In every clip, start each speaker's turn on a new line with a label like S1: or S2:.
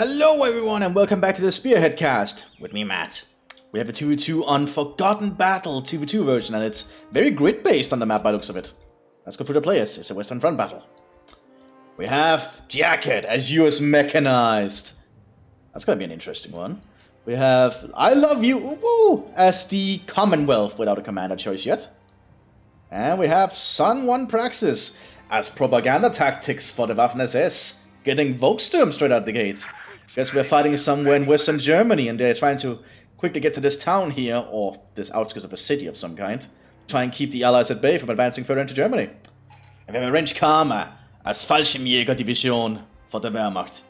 S1: Hello everyone and welcome back to the Spearhead cast with me, Matt. We have a 2v2 on Forgotten Battle 2v2 version and it's very grid based on the map by the looks of it. Let's go through the players. It's a Western Front battle. We have Jacket as US Mechanized. That's gonna be an interesting one. We have I Love You Uwu as the Commonwealth without a commander choice yet. And we have Sun 1 Praxis as propaganda tactics for the Waffen SS, getting Volksturm straight out the gate. Guess we're fighting somewhere in Western Germany and they're trying to quickly get to this town here, or this outskirts of a city of some kind, try and keep the Allies at bay from advancing further into Germany. And we have a Range Karma as Fallschirmjäger-Division for the Wehrmacht.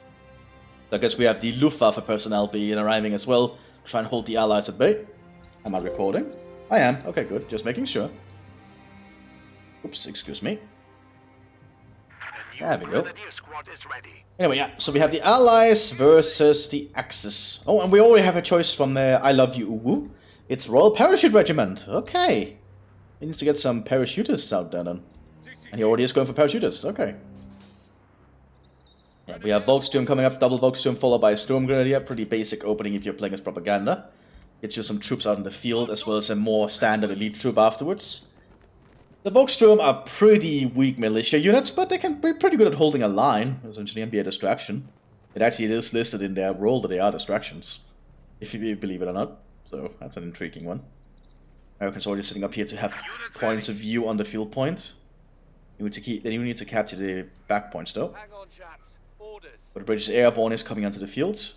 S1: So I guess we have the Luftwaffe personnel being arriving as well, to try and hold the Allies at bay. Am I recording? I am. Okay, good. Just making sure. Oops, excuse me. There we go. Anyway, yeah, so we have the Allies versus the Axis. Oh, and we already have a choice from I Love You Uwu. It's Royal Parachute Regiment. Okay. He needs to get some parachutists out there then. And he already is going for parachutists. Okay. Yeah, we have Volksturm coming up, double Volksturm followed by a Storm Grenadier. Pretty basic opening if you're playing as propaganda. Get you some troops out in the field as well as a more standard elite troop afterwards. The Volksturm are pretty weak militia units, but they can be pretty good at holding a line, essentially, and be a distraction. It actually is listed in their role that they are distractions, if you believe it or not. So that's an intriguing one. Americans already sitting up here to have points of view on the field point. You need to capture the back points though. But the British Airborne is coming onto the field.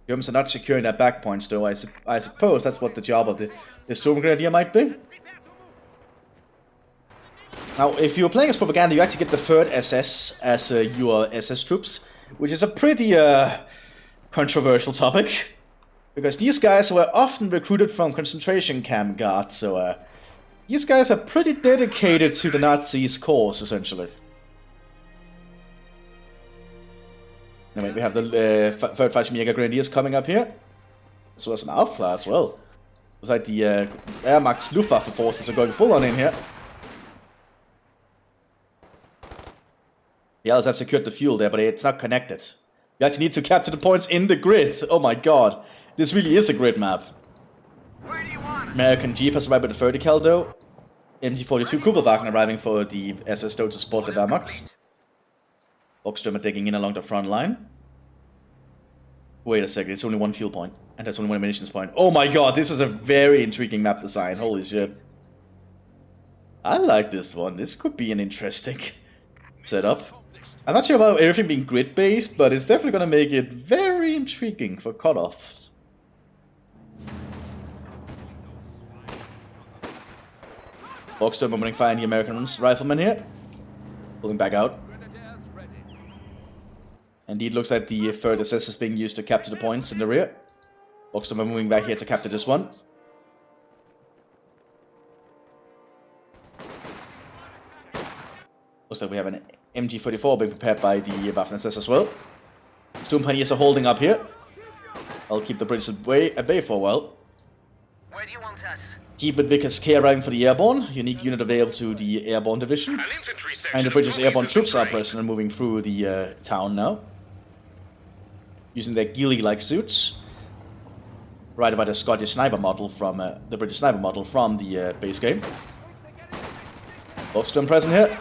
S1: Germans are not securing their back points though. I suppose that's what the job of the Storm Grenadier might be. Now, if you're playing as propaganda, you actually get the 3rd SS as your SS troops, which is a pretty controversial topic. Because these guys were often recruited from concentration camp guards, so these guys are pretty dedicated to the Nazis' cause, essentially. Anyway, we have the 3rd Fallschirmjäger Grenadiers coming up here. This was an Aufklar as well. Looks like the Wehrmacht's Luftwaffe forces are going full on in here. The Allies have secured the fuel there, but it's not connected. You actually need to capture the points in the grid. Oh my god. This really is a grid map. American Jeep has arrived with the 30 cal though. MG42 Kugelwagen arriving for the SS though to support the Wehrmacht. Volksturm are digging in along the front line. Wait a second, it's only one fuel point. And there's only one munitions point. Oh my god, this is a very intriguing map design. Holy shit. I like this one. This could be an interesting setup. I'm not sure about everything being grid-based, but it's definitely going to make it very intriguing for cutoffs. Volksturm opening fire on the American riflemen here. Pulling back out. Indeed, looks like the 3rd SS is being used to capture the points in the rear. Volksturm are moving back here to capture this one. Looks like we have an MG44 being prepared by the Waffen SS as well. Sturmpaniers are holding up here. I'll keep the British at bay for a while.
S2: Where do you want us?
S1: Keep it Vickers K arriving for the Airborne. Unique unit available to the Airborne Division. And the British Airborne troops are present and moving through the town now. Using their ghillie-like suits. Right by the Scottish sniper model from the British sniper model from the base game. Volksturm present here.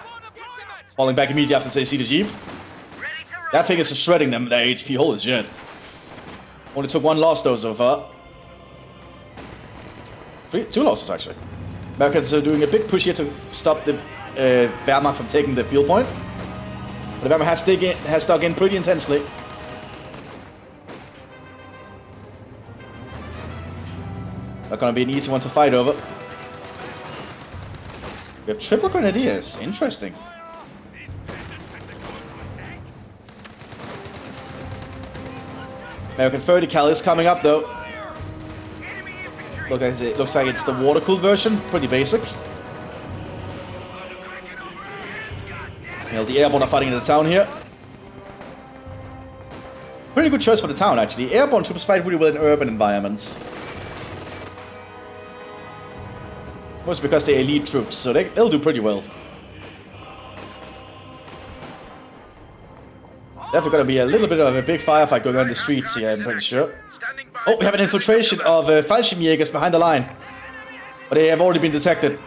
S1: Falling back immediately after they see the Jeep. That thing is shredding them, their HP, holy shit. Only took one loss though so far. 2 losses actually. Americans are doing a big push here to stop the Wehrmacht from taking the field point. But the Wehrmacht has dug in pretty intensely. Not gonna be an easy one to fight over. We have triple grenadiers. Interesting. American 30 cal is coming up though. Looks like it's the water-cooled version. Pretty basic. The Airborne are fighting in the town here. Pretty good choice for the town actually. Airborne troops fight really well in urban environments. Mostly because they're elite troops, so they'll do pretty well. Definitely gonna be a little bit of a big firefight going on in the streets here, I'm pretty sure. Oh, we have an infiltration of Fallschirmjägers behind the line. But they have already been detected.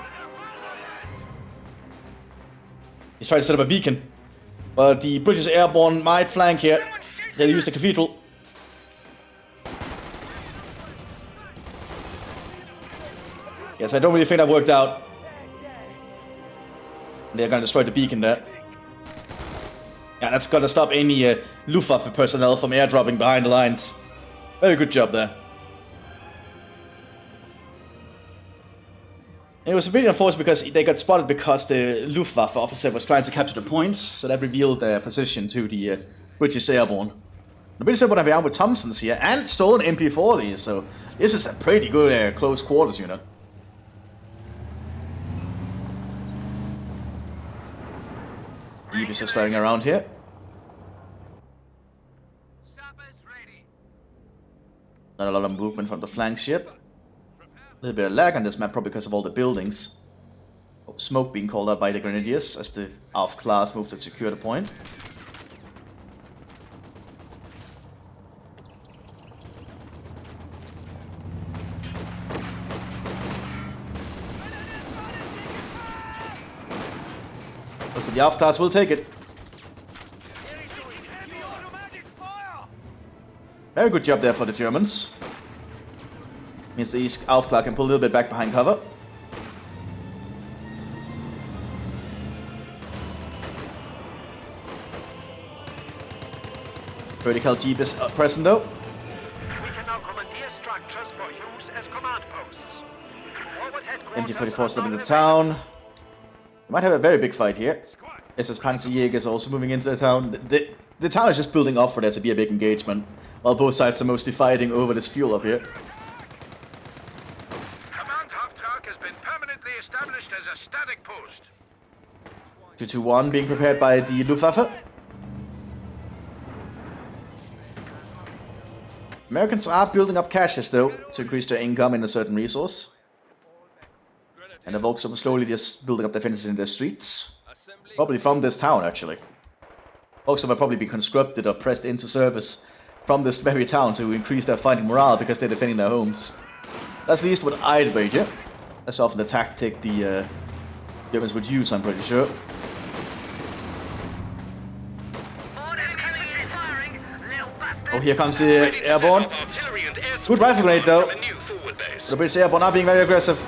S1: He's trying to set up a beacon. But the British airborne might flank here. They'll use the cathedral. Yes, I don't really think that worked out. They're gonna destroy the beacon there. Yeah, that's gonna stop any Luftwaffe personnel from airdropping behind the lines. Very good job there. It was a bit unfortunate because they got spotted because the Luftwaffe officer was trying to capture the points, so that revealed their position to the British airborne. The British airborne have been out with Thompsons here and stolen MP40s, so this is a pretty good close quarters unit. Eevees are starting around here. Not a lot of movement from the flanks yet. A little bit of lag on this map, probably because of all the buildings. Oh, smoke being called out by the Grenadiers as the ARF class moved to secure the point. So the ARF class will take it. Very good job there for the Germans. Means the East ARF class can pull a little bit back behind cover. Vertical jeep is present though.
S3: We can now commandeer structures for use as command posts.
S1: MT-44 still in the town. We might have a very big fight here. SS Panzerjäger is also moving into the town. The town is just building up for there to be a big engagement, while both sides are mostly fighting over this fuel up here.
S3: Command half-track has been permanently established as a static post.
S1: 221 being prepared by the Luftwaffe. Americans are building up caches though, to increase their income in a certain resource. And the Volks are slowly just building up defenses in their streets. Probably from this town, actually. Volks will probably be conscripted or pressed into service from this very town to increase their fighting morale because they're defending their homes. That's at least what I'd wager. That's often the tactic the Germans would use, I'm pretty sure. Oh, here comes the airborne. Good rifle grenade though. The British airborne are being very aggressive.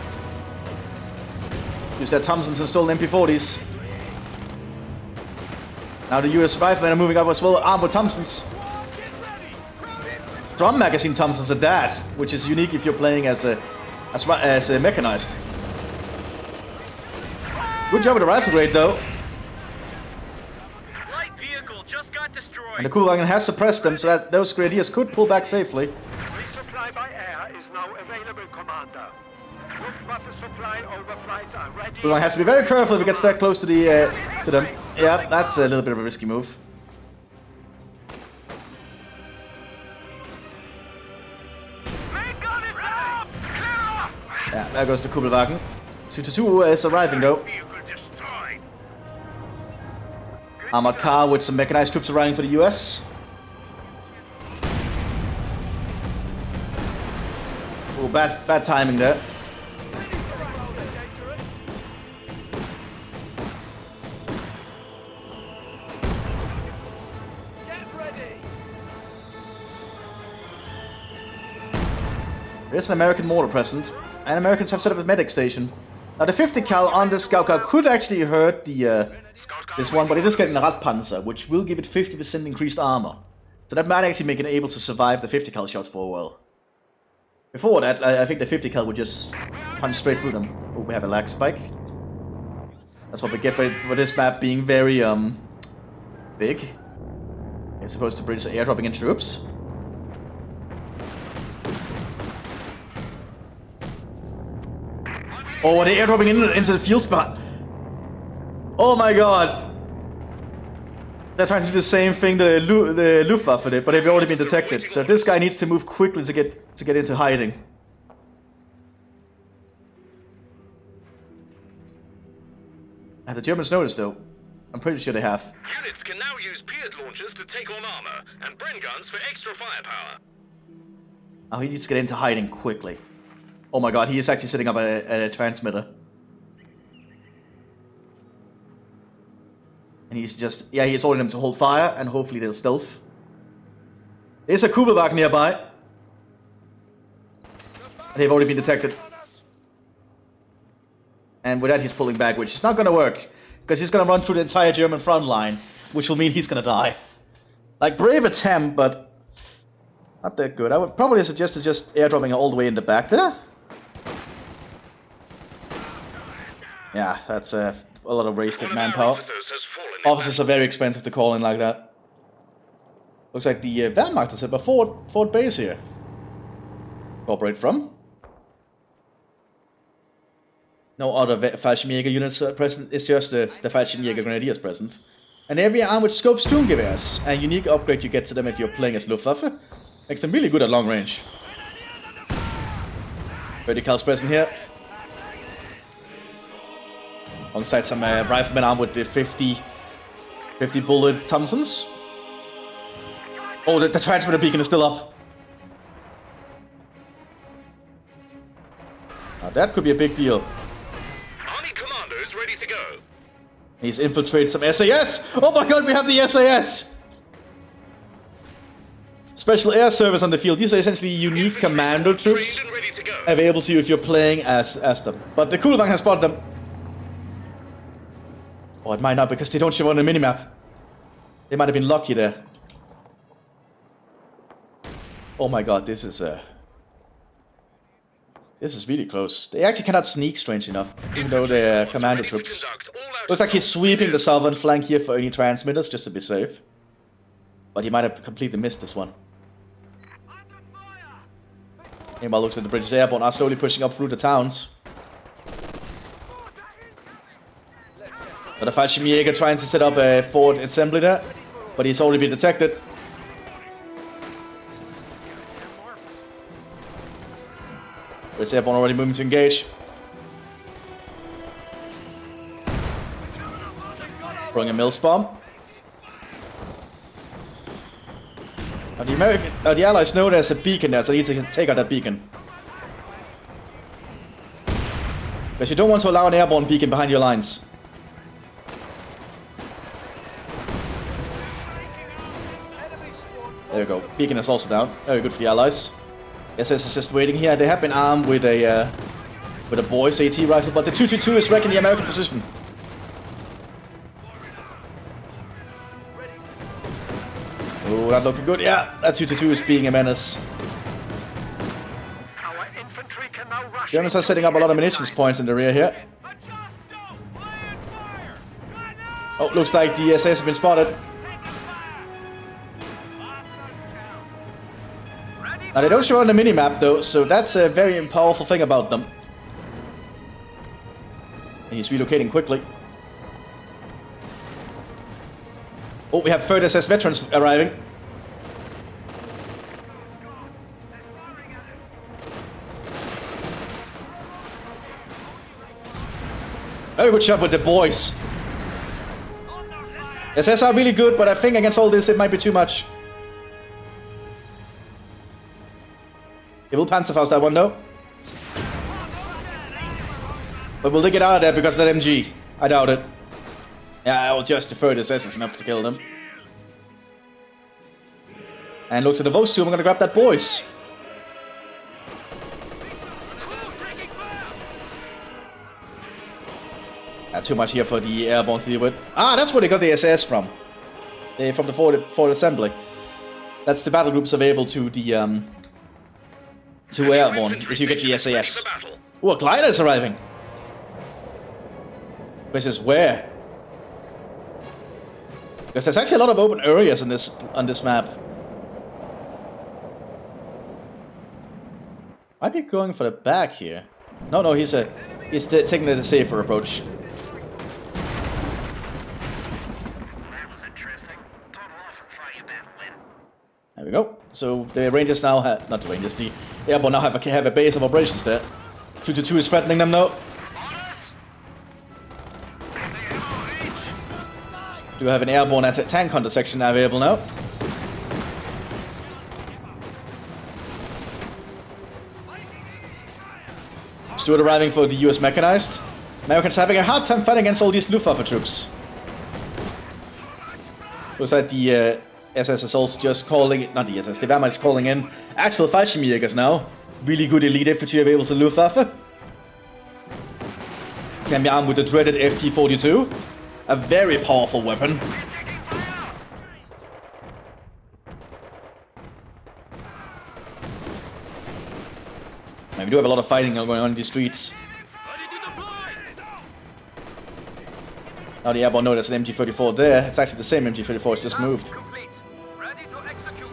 S1: Use their Thompsons and stolen MP40s. Now the US riflemen are moving up as well, armed with Thompsons. Drum magazine Thompsons at that, which is unique if you're playing as a mechanized. Good job with the rifle grade though.
S3: Light vehicle just got destroyed.
S1: And the Kugelwagen has suppressed them so that those grenadiers could pull back safely.
S3: Resupply by air is now available, Commander. Luftwaffe supply overflights are ready.
S1: Kugelwagen has to be very careful if he gets that close to the to them. Yeah, that's a little bit of a risky move. Yeah, there goes the Kugelwagen. 222 is arriving though. Armored car with some mechanized troops arriving for the US. Oh, bad timing there. There's an American mortar present, and Americans have set up a medic station. Now the 50 cal on this scout car could actually hurt the this one, but it is getting a Radpanzer, which will give it 50% increased armor. So that might actually make it able to survive the 50 cal shots for a while. Before that, I think the 50 cal would just punch straight through them. Oh, we have a lag spike. That's what we get for this map being very big. As opposed to British airdropping in troops. Oh, they're airdropping into the field spot. Oh my god. They're trying to do the same thing the Luftwaffe did, but they've already been detected. So this guy needs to move quickly to get into hiding. Have the Germans noticed though? I'm pretty sure they have.
S4: Units can now use Piat launchers to take on armor, and Bren guns for extra firepower.
S1: Oh, he needs to get into hiding quickly. Oh my god, he is actually setting up a transmitter. And he's just... Yeah, he's ordering them to hold fire, and hopefully they'll stealth. There's a Kubelbach nearby. They've already been detected. And with that, he's pulling back, which is not going to work. Because he's going to run through the entire German front line, which will mean he's going to die. Like, brave attempt, but not that good. I would probably suggest just airdropping all the way in the back there. Yeah, that's a lot of wasted manpower. Officers are very expensive to call in like that. Looks like the Wehrmacht is at a fort base here. Cooperate from. No other Fallschirmjäger units present, it's just the Fallschirmjäger Grenadiers present. And they are armed with Scope Sturmgewehrs, a unique upgrade you get to them if you're playing as Luftwaffe. Makes them really good at long range. Verticals present here. Alongside some riflemen armed with the 50 bullet Thompsons. Oh, the transmitter beacon is still up. Now that could be a big deal.
S4: Ready to go.
S1: He's infiltrated some SAS! Oh my god, we have the SAS! Special air service on the field. These are essentially unique commando troops available to you if you're playing as them. But the Kubelbach has spotted them. Oh, it might not because they don't show on the minimap. They might have been lucky there. Oh my god, this is really close. They actually cannot sneak, strange enough, even though they're commando troops. Looks like he's sweeping the southern flank here for any transmitters, just to be safe. But he might have completely missed this one. Meanwhile, looks like the British Airborne are slowly pushing up through the towns. But the Fallschirmjäger trying to set up a fort assembly there, but he's already been detected. British Airborne already moving to engage. Throwing a Mills bomb. Now the Allies know there's a beacon there, so they need to take out that beacon. Because you don't want to allow an airborne beacon behind your lines. There we go. Beacon is also down. Very good for the Allies. SS is just waiting here. They have been armed with a Boyce AT rifle, but the 222 is wrecking the American position. Oh, not looking good. Yeah, that 222 is being a menace.
S3: Our infantry can now rush.
S1: Germans are setting up a lot of munitions points in the rear here. Oh, looks like the SS have been spotted. Now they don't show on the minimap though, so that's a very powerful thing about them. And he's relocating quickly. Oh, we have third SS veterans arriving. Very good job with the boys. SS are really good, but I think against all this it might be too much. He will Panzerfaust that one though. But will they get out of there because of that MG? I doubt it. Yeah, I'll just defer this SS enough to kill them. And looks at the Vostu, I'm gonna grab that boys. Not too much here for the airborne to deal with. Ah, that's where they got the SS from. They're from the Fort Assembly. That's the battle groups available to the to airborne, is you get the SAS. Oh, a glider is arriving. This is where? Because there's actually a lot of open areas on this map. Might be going for the back here. No, he's taking the safer approach.
S2: That was interesting. Total off and fire battle win.
S1: There we go. So the Rangers now have, not the Rangers, the airborne now have a base of operations there. 222 is threatening them now. Do have an airborne anti-tank hunter section available now. Stuart arriving for the US mechanized. Americans having a hard time fighting against all these Luftwaffe troops. Looks like the SS is also just calling, not the SS, the Wehrmacht is calling in actual Fallschirmjägers now. Really good elite infantry available to Luftwaffe. Can be armed with the dreaded FT-42. A very powerful weapon. Man, we do have a lot of fighting going on in these streets. Now the airborne know there's an MG-34 there. It's actually the same MG-34, it's just moved.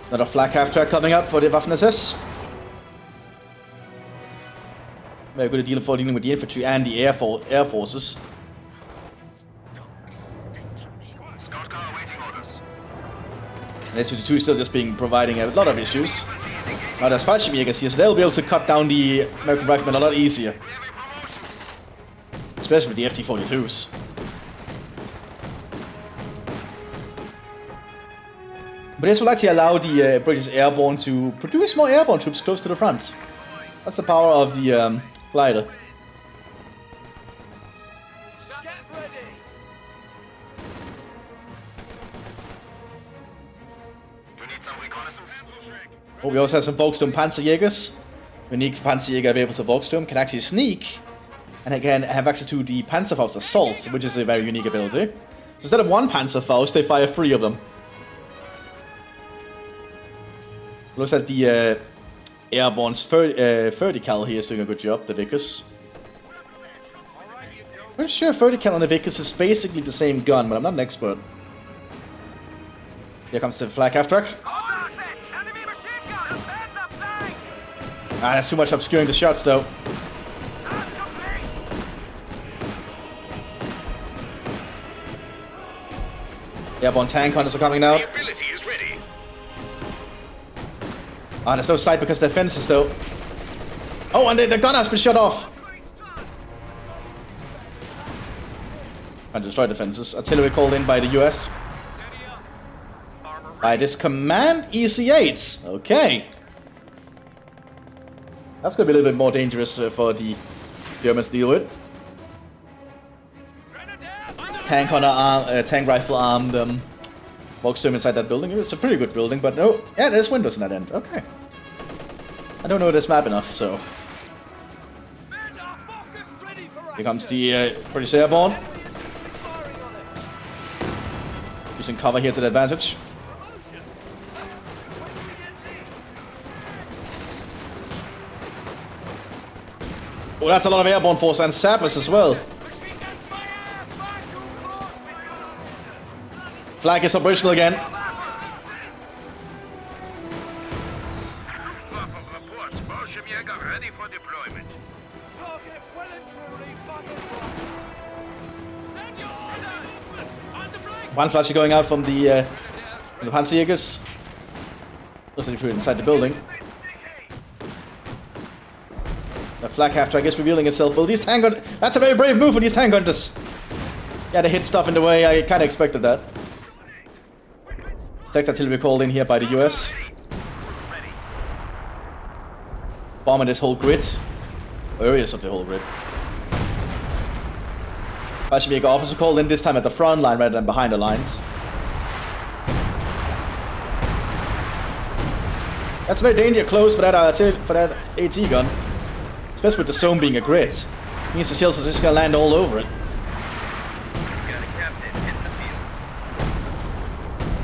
S1: Another flak half-track coming up for the Waffen-SS. Very good deal for dealing with the infantry and the air forces. And S-52 is still just providing a lot of issues. Now there's Fallschirmjägers here, so they'll be able to cut down the American riflemen a lot easier. Especially with the FT-42s. But this will actually allow the British airborne to produce more airborne troops close to the front. That's the power of the glider. Oh, we also have some Volksturm Panzerjägers. Unique Panzerjäger available to Volksturm can actually sneak. And again, have access to the Panzerfaust Assault, which is a very unique ability. So instead of one Panzerfaust, they fire 3 of them. Looks like the Airborne's vertical here is doing a good job, the Vickers. I'm pretty sure vertical and the Vickers is basically the same gun, but I'm not an expert. Here comes the flak half-track. Ah, that's too much obscuring the shots though. Airborne tank hunters are coming out. Ah, there's no sight because they're fences though. Oh, and the gun has been shut off. I destroyed the fences. Artillery called in by the US. By this command EC8s. Okay. That's going to be a little bit more dangerous for the Germans to deal with. Tank hunter arm, tank rifle armed Volksturm inside that building. It's a pretty good building, but no. Yeah, there's windows in that end. Okay. I don't know this map enough, so. Here comes the British airborne. Using cover here to the advantage. Oh, that's a lot of airborne force and sappers as well. Flag is operational again.
S3: Ready for deployment.
S1: One flasher going out from the Panzerjägers. Looks like they're inside the building. The flak half-track is revealing itself. Well, these tank hunters, that's a very brave move for these tank hunters. Yeah, they hit stuff in the way. I kind of expected that. Tech artillery called in here by the US. Bombing this whole grid. Areas of the whole grid. Fallschirmjäger officer called in this time at the front line rather than behind the lines. That's very dangerous close for that AT gun. Especially with the zone being a grid. It means the shells are just gonna land all over it.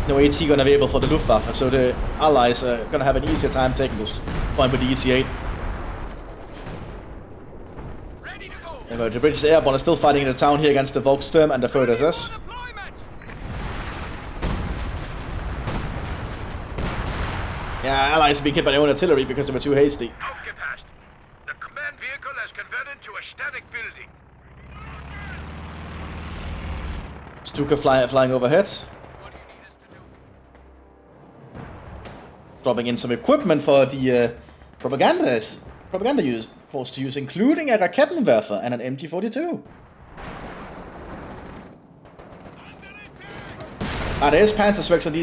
S1: No AT gun available for the Luftwaffe, so the allies are gonna have an easier time taking this point with the EC8. Anyway, the British airborne is still fighting in the town here against the Volksturm and the 3rd SS. Yeah, allies are being hit by their own artillery because they were too hasty.
S3: The command vehicle has converted to a static building.
S1: Stuka flying overhead. Dropping in some equipment for the propaganda force to use, including a Raketenwerfer and an MG-42. Ah, there is Panzerschrecks on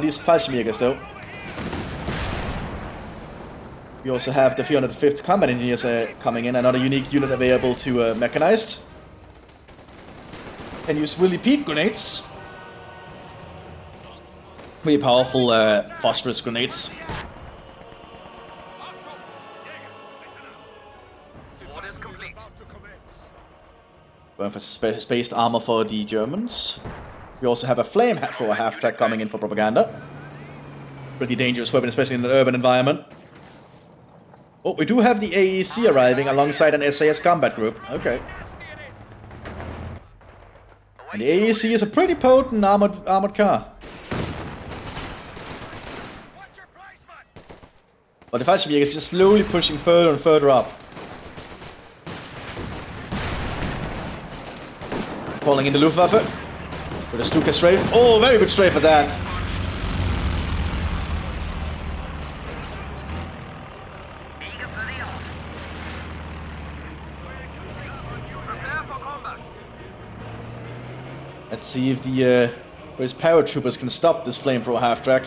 S1: these Fallschirmjägers though. We also have the 305th Combat Engineers coming in, another unique unit available to Mechanized. Can use Willy Pete grenades. Really powerful phosphorus grenades.
S3: Orders complete.
S1: Going for spaced armor for the Germans. We also have a flame thrower half-track coming in for propaganda. Pretty dangerous weapon, especially in an urban environment. Oh, we do have the AEC arriving alongside an SAS combat group. Okay. And the AEC is a pretty potent armored car. But the Fallschirmjäger is just slowly pushing further and further up. Calling in the Luftwaffe. With a Stuka strafe. Oh, very good strafe for that.
S2: Eager for the off.
S3: Prepare for combat.
S1: Let's see if the British paratroopers can stop this flamethrower half-track.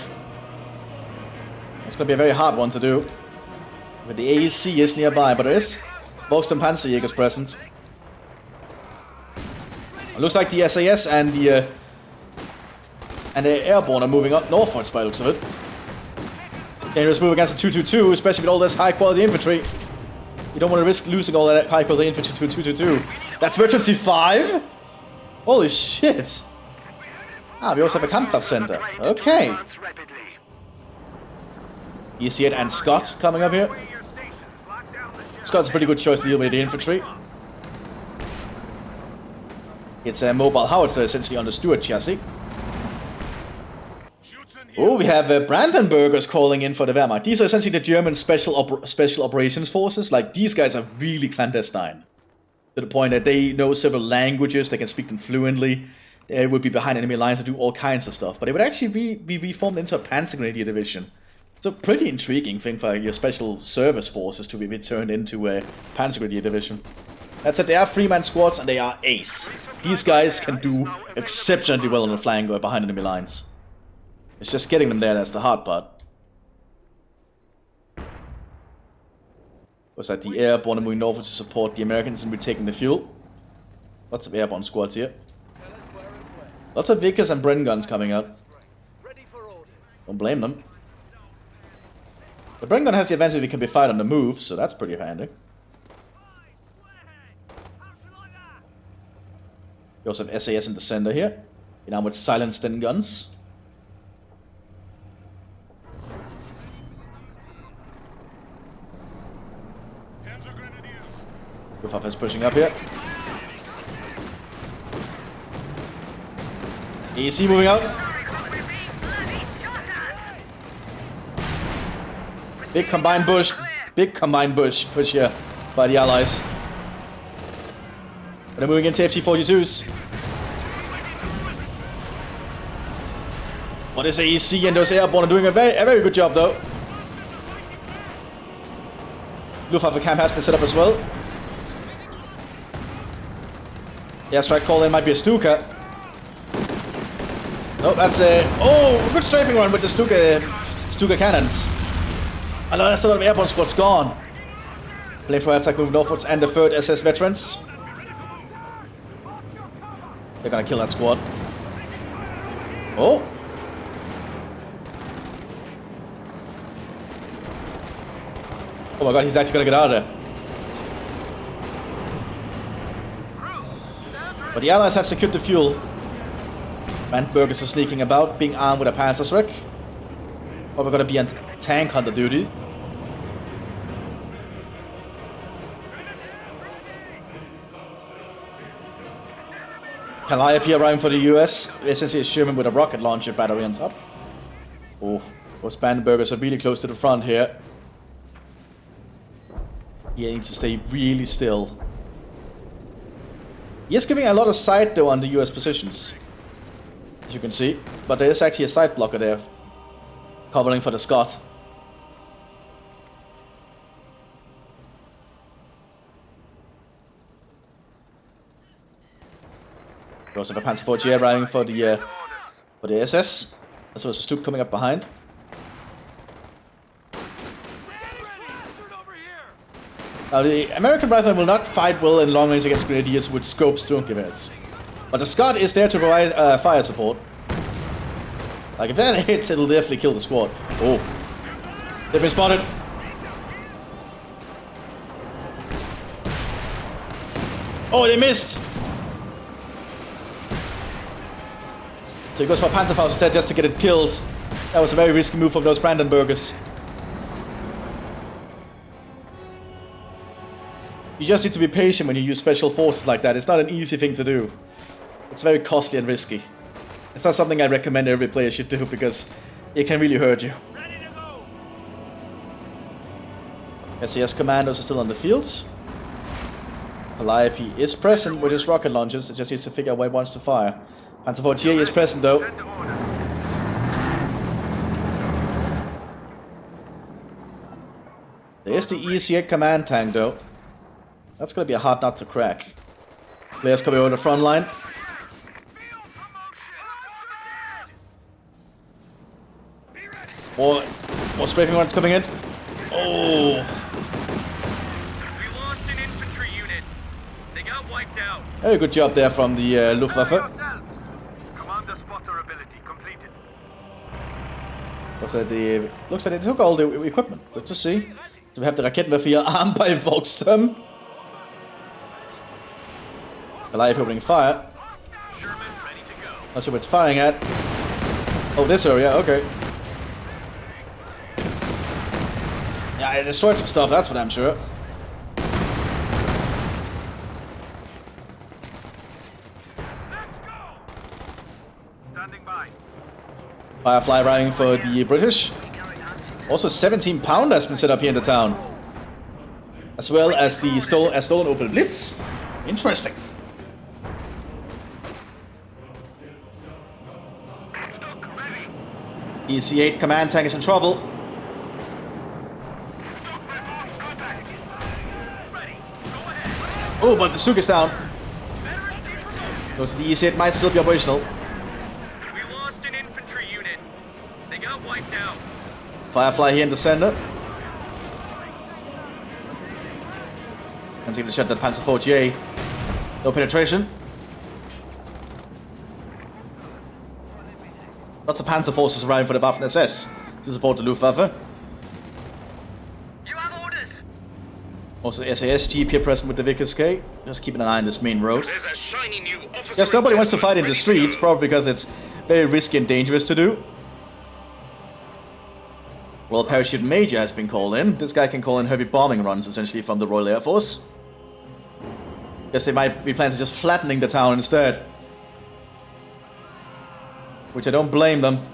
S1: It's going to be a very hard one to do. But the AEC is nearby, but there is Volkswagen Panzerjägers present. It looks like the SAS and the airborne are moving up northwards by the looks of it. Dangerous move against the 222, especially with all this high-quality infantry. You don't want to risk losing all that high-quality infantry to a 222. That's Veteran C5? Holy shit! Ah, we also have a Kampfkraft Center. Okay. EC8 and Scott coming up here. Scott's a pretty good choice to deal with the infantry. It's a mobile howitzer essentially on the Stuart chassis. Oh, we have Brandenburgers calling in for the Wehrmacht. These are essentially the German special operations forces. Like, these guys are really clandestine. To the point that they know several languages, they can speak them fluently. They would be behind enemy lines to do all kinds of stuff. But they would actually be reformed into a Panzergrenadier division. It's a pretty intriguing thing for your special service forces to be turned into a Panzergrenadier division. That said, they are 3-man squads and they are ace. These guys can do exceptionally well on the flank or behind enemy lines. It's just getting them there that's the hard part. Was that the airborne are moving over to support the Americans and retaking the fuel? Lots of airborne squads here. Lots of Vickers and Bren guns coming up. Don't blame them. The Bren gun has the advantage that it can be fired on the move, so that's pretty handy. We also have SAS in the center here. You know, with silenced in guns. Luftwaffe is pushing up here. EC moving out. Big combined push here by the Allies. They're moving into FT-42s. What is AEC and those airborne are doing a very good job though. Luftwaffe camp has been set up as well. Yeah, strike call in might be a Stuka. No, that's a... Oh, good strafing run with the Stuka cannons. I know that's a lot of airborne squads gone. Flamethrower attack moving northwards and the 3rd SS veterans. They're gonna kill that squad. Oh! Oh my god, he's actually gonna get out of there. But the Allies have secured the fuel. Brandenburgers are sneaking about, being armed with a Panzerschreck. Or we're gonna be on tank hunter duty. Calliope arriving for the US. Essentially a Sherman with a rocket launcher battery on top. Oh, those Brandenburgers are really close to the front here. He needs to stay really still. He is giving a lot of sight though on the US positions, as you can see. But there is actually a side blocker there, covering for the Scot. We also have a Panzer IV arriving for the For the SS. As well as a Stoop coming up behind. Now, the American rifleman will not fight well in long range against grenadiers with scopes, don't give us. But the Scot is there to provide fire support. Like, if that hits, it'll definitely kill the squad. Oh. They've been spotted. Oh, they missed! So he goes for Panzerfaust instead just to get it killed. That was a very risky move from those Brandenburgers. You just need to be patient when you use special forces like that. It's not an easy thing to do. It's very costly and risky. It's not something I recommend every player should do because it can really hurt you. SAS commandos are still on the fields. Calliope is present with his rocket launchers. It just needs to figure out where it wants to fire. Panzer IV GA is present though. There's the EC8 command tank though. That's gonna be a hard nut to crack. Players coming over the front line. More strafing runs coming in. Oh!
S2: We lost an infantry unit. They got wiped out.
S1: Very good job there from the Luftwaffe.
S3: Commander spotter ability completed.
S1: Looks like they took all the equipment. Good to see. So we have the Raketwerfer armed by Volkssturm. Calliope opening fire.
S2: Sherman ready to go.
S1: Not sure what it's firing at. Oh, this area, okay. Yeah, it destroyed some stuff, that's for damn sure.
S3: Let's go. Standing by.
S1: Firefly riding for the British. Also 17 pounder has been set up here in the town. As well as the stolen Opel Blitz. Interesting. EC8 command tank is in trouble. Oh, but the Stuk is down. So the EC8 might still be operational.
S2: We lost an infantry unit. They got wiped out.
S1: Firefly here in the center. Continue to shut that Panzer IV GA. No penetration. Lots of Panzer forces arriving for the Waffen SS to support the Luftwaffe.
S2: You have orders.
S1: Also SAS Jeep here present with the Vickers K. Just keeping an eye on this main road.
S4: There's a shiny new officer.
S1: Yes, nobody wants to fight in the streets, probably because it's very risky and dangerous to do. Well, Parachute Major has been called in. This guy can call in heavy bombing runs, essentially, from the Royal Air Force. Guess they might be planning to just flattening the town instead. Which I don't blame them.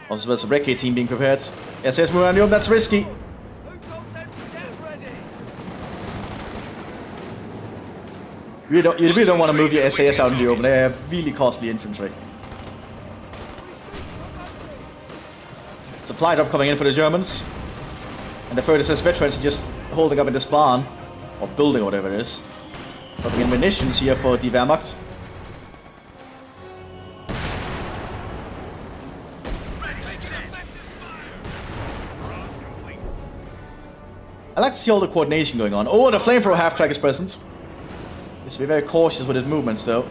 S1: Also, there's a Recce team being prepared. SS Muranium, that's risky. You really don't want to move your SAS out in the open. They're really costly infantry. Supply drop coming in for the Germans. And the 36 veterans are just holding up in this barn. Or building, or whatever it is. Dropping in munitions here for the Wehrmacht. I like to see all the coordination going on. Oh, and the flamethrower half-track is present. Just be very cautious with its movements, though.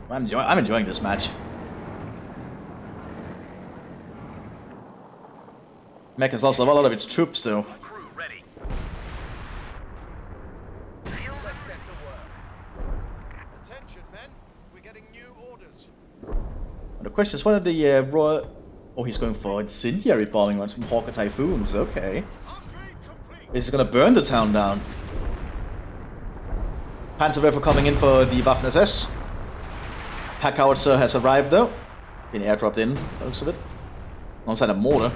S1: I'm enjoying this match. Mech has lost a lot of its troops, though.
S2: Crew ready.
S3: Let's get to work. Attention, men. We're getting new orders.
S1: The question is, what are the Royal... Oh, he's going for incendiary bombing runs from Hawker Typhoons, okay. This is gonna burn the town down. Panzerwerfer coming in for the Waffen SS. Packhowitzer has arrived though. Been airdropped in, looks of it. Alongside a mortar.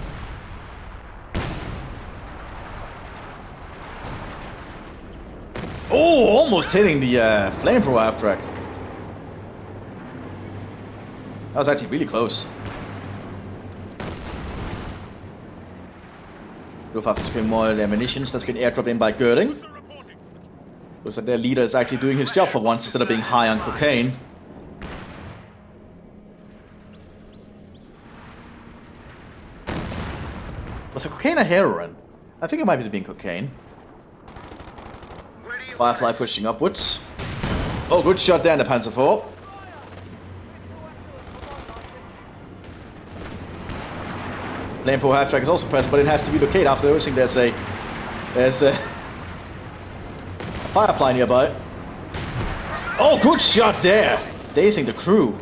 S1: Oh, almost hitting the flamethrower half-track. That was actually really close. Luftwaffe is securing more of their munitions that's been airdropped in by Göring. Looks like their leader is actually doing his job for once instead of being high on cocaine. Was it cocaine or heroin? I think it might be being cocaine. Firefly pushing upwards. Oh, good shot there in the Panzer IV. Lane 4 half track is also pressed, but it has to be located after everything. There's a Firefly nearby. Oh, good shot there! Dazing the crew.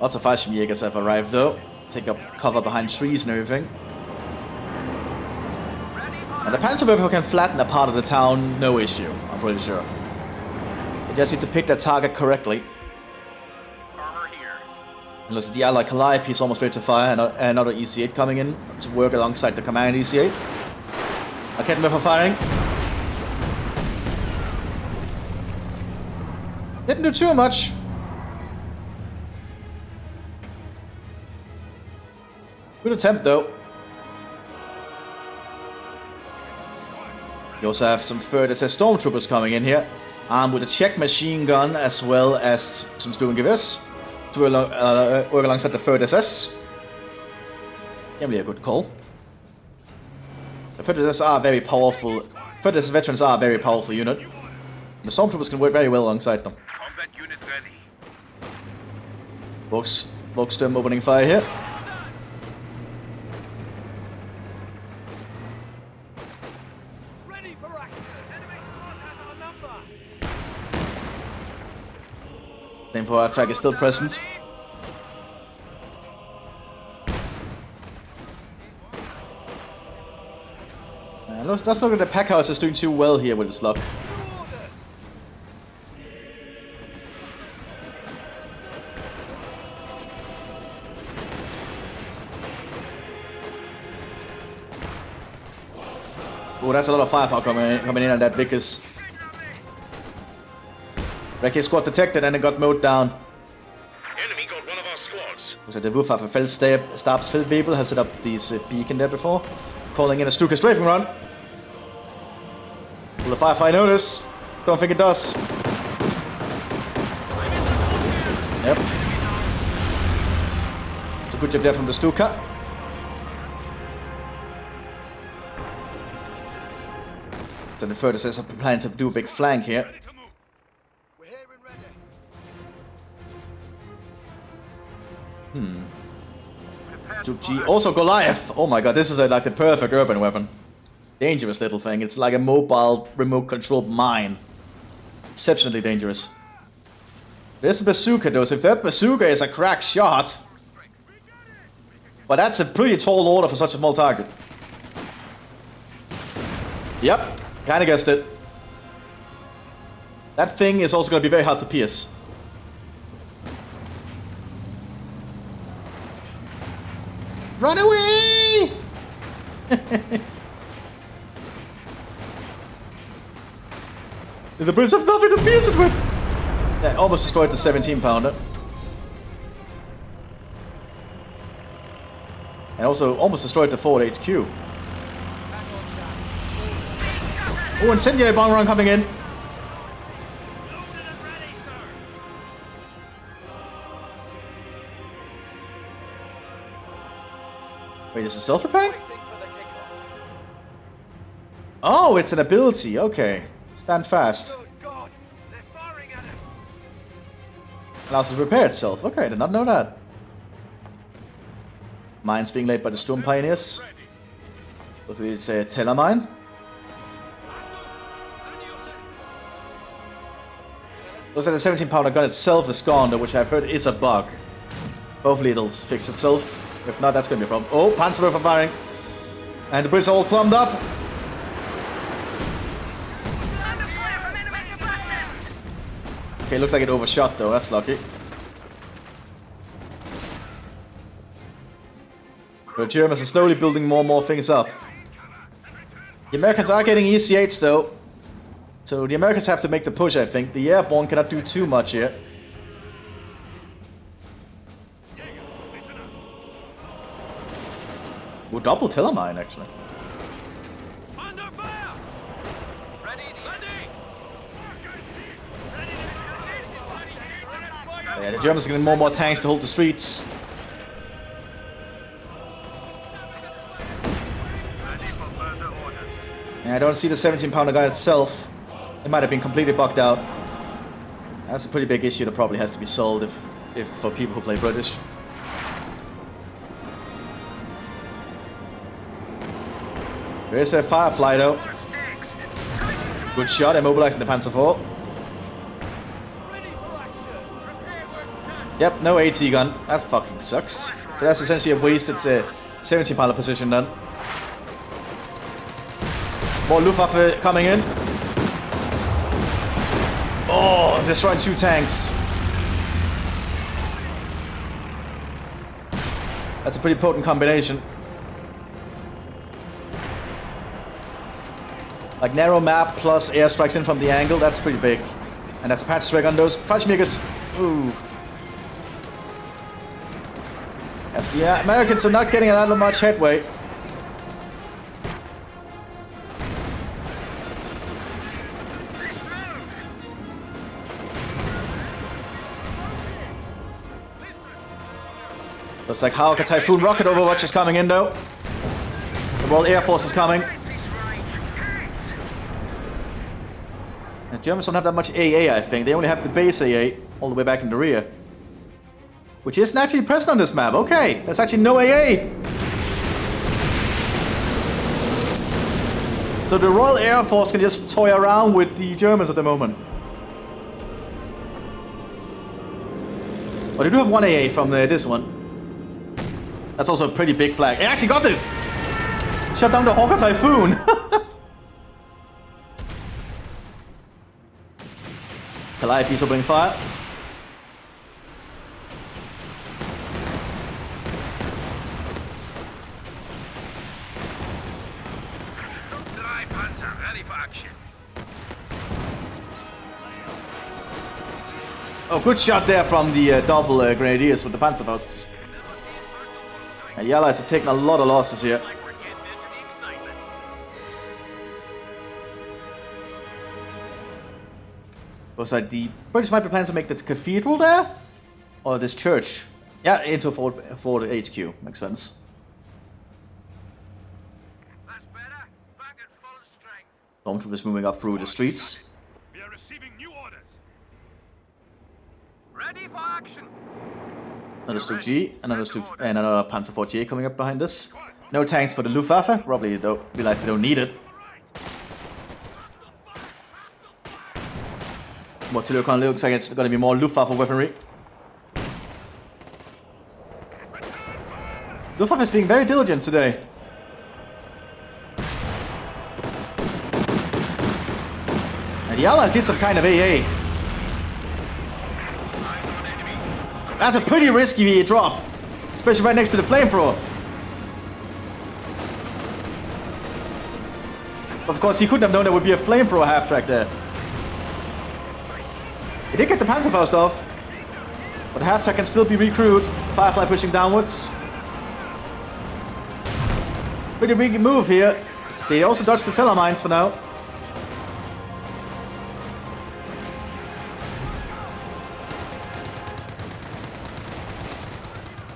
S1: Lots of Fallschirmjägers have arrived though. Take up cover behind trees and everything. And the Panzer can flatten a part of the town, no issue, I'm pretty sure. They just need to pick their target correctly. And looks at the Allied Calliope is almost ready to fire, and another EC8 coming in to work alongside the command EC8. I can't remember firing. Didn't do too much. Good attempt though. You also have some third SS Stormtroopers coming in here, armed with a Czech machine gun as well as some Sturmgewehr to work alongside the third SS. Can be a good call. The third SS are very powerful. Third SS veterans are a very powerful unit. The Stormtroopers can work very well alongside them.
S3: Combat unit ready.
S1: Volksturm opening fire here. Lane 4 half track is still present. Let's look at the pack house is doing too well here with its luck. Oh, that's a lot of firepower coming in on that Vickers. Recce squad detected and it got mowed down.
S4: Enemy got one of our squads.
S1: Was it the Wurfwaffe Feldstabsfeldwebel has set up these beacon there before, calling in a Stuka strafing run. Will the Firefly notice? Don't think it does. Yep. So good job there from the Stuka. So the further says I'm planning to do a big flank here. G. Also Goliath! Oh my god, this is like the perfect urban weapon. Dangerous little thing. It's like a mobile, remote-controlled mine. Exceptionally dangerous. There's a bazooka though, so if that bazooka is a crack shot... But that's a pretty tall order for such a small target. Yep, kinda guessed it. That thing is also gonna be very hard to pierce. Run away! The Brits have nothing to pierce it with! That almost destroyed the 17-pounder. And also almost destroyed the Ford HQ. Oh, incendiary bomb run coming in. Wait, is it self-repairing? Oh, it's an ability. Okay. Stand fast. Allows it to repair itself. Okay, I did not know that. Mines being laid by the Storm Pioneers. So it's a Teller mine. Looks like the 17-pounder gun itself is gone, though, which I've heard is a bug. Hopefully it'll fix itself. If not, that's going to be a problem. Oh, Panzerwerfer firing. And the Brits are all clumped up. Okay, looks like it overshot though, that's lucky. The Germans are slowly building more and more things up. The Americans are getting EC8s though. So the Americans have to make the push, I think. The airborne cannot do too much here. Ooh, double telemine, actually.
S3: Under fire! Ready?
S1: Yeah, the Germans are getting more and more tanks to hold the streets. Yeah, I don't see the 17-pounder gun itself. It might have been completely bugged out. That's a pretty big issue that probably has to be solved if for people who play British. There is a Firefly though. Good shot, immobilizing the Panzer IV. Yep, no AT gun. That fucking sucks. So that's essentially a wasted 17-pounder position then. More Luftwaffe coming in. Oh, destroying 2 tanks. That's a pretty potent combination. Like narrow map plus airstrikes in from the angle, that's pretty big. And that's a patch strike on those Fallschirmjägers. Ooh. As the Americans are not getting a lot of much headway. Looks like Hawk Typhoon rocket Overwatch is coming in though. The Royal Air Force is coming. The Germans don't have that much AA, I think. They only have the base AA all the way back in the rear. Which isn't actually present on this map. Okay, there's actually no AA. So the Royal Air Force can just toy around with the Germans at the moment. But they do have one AA from this one. That's also a pretty big flag. It actually got it! Shut down the Hawker Typhoon! Calliope's opening fire. Oh, good shot there from the double grenadiers with the Panzerfausts. And the Allies have taken a lot of losses here. Was like the British might be planning to make the cathedral there? Or this church? Yeah, into a Ford HQ. Makes sense.
S3: That's better. Back at full strength.
S1: Stormtroopers moving up through the streets.
S3: We are receiving new orders. Ready for action.
S1: Another Stug G, another Panzer IV J coming up behind us. No tanks for the Luftwaffe. Probably don't realize we don't need it. What to look on looks like it's going to be more Luftwaffe weaponry. Luftwaffe is being very diligent today. And the Allies need some kind of AA. That's a pretty risky drop, especially right next to the flamethrower. Of course, he couldn't have known there would be a flamethrower half-track there. He did get the Panzerfaust off, but the half-track can still be recruited. Firefly pushing downwards. Pretty big move here. They also dodged the telemines for now.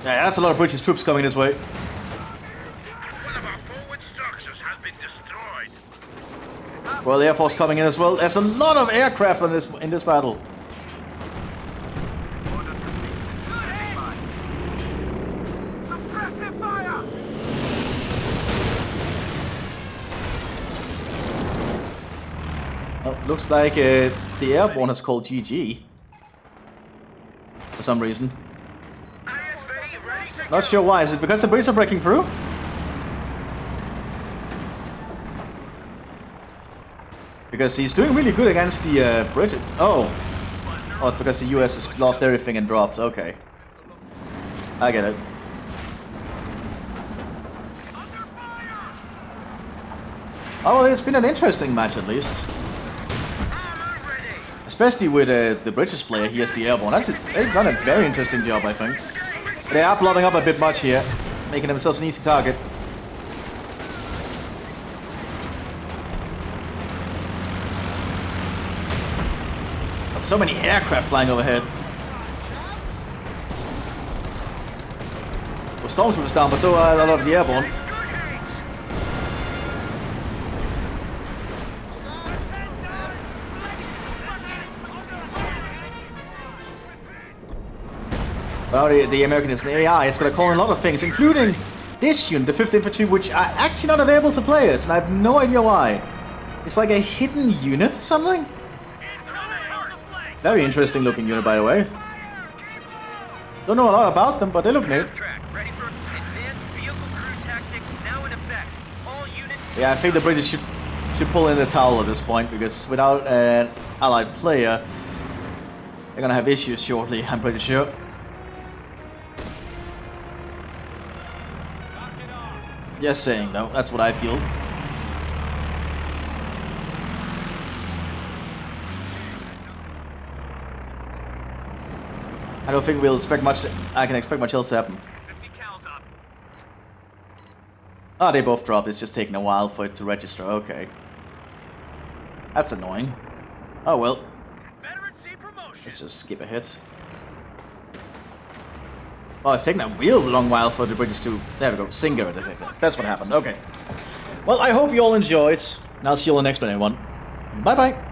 S1: Yeah, that's a lot of British troops coming this way.
S4: One of our forward structures has been destroyed.
S1: Royal Air Force coming in as well. There's a lot of aircraft in this battle.
S3: Suppressive fire.
S1: Oh, looks like the airborne is called GG. For some reason. Not sure why. Is it because the Brits are breaking through? Because he's doing really good against the British. Oh, it's because the US has lost everything and dropped. Okay, I get it. Oh, well, it's been an interesting match at least. Especially with the British player, he has the airborne. They've done a very interesting job, I think. They are blowing up a bit much here, making themselves an easy target. So many aircraft flying overhead. Well, Stormtroopers down, but so are a lot of the airborne. Well, the American is an AI. It's going to call in a lot of things, including this unit, the 5th Infantry, which are actually not available to players, and I have no idea why. It's like a hidden unit or something? Very interesting looking unit, by the way. Don't know a lot about them, but they look neat. Yeah, I think the British should pull in the towel at this point, because without an allied player, they're gonna have issues shortly, I'm pretty sure. Just saying, though, that's what I feel. I don't think I can expect much else to happen. Ah, they both dropped. It's just taking a while for it to register. Okay. That's annoying. Oh well. Let's just skip ahead. Oh, it's taking a real long while for the British to... There we go. Singer. That's what happened. Okay. Well, I hope you all enjoyed. And I'll see you all in the next one, everyone. Bye-bye.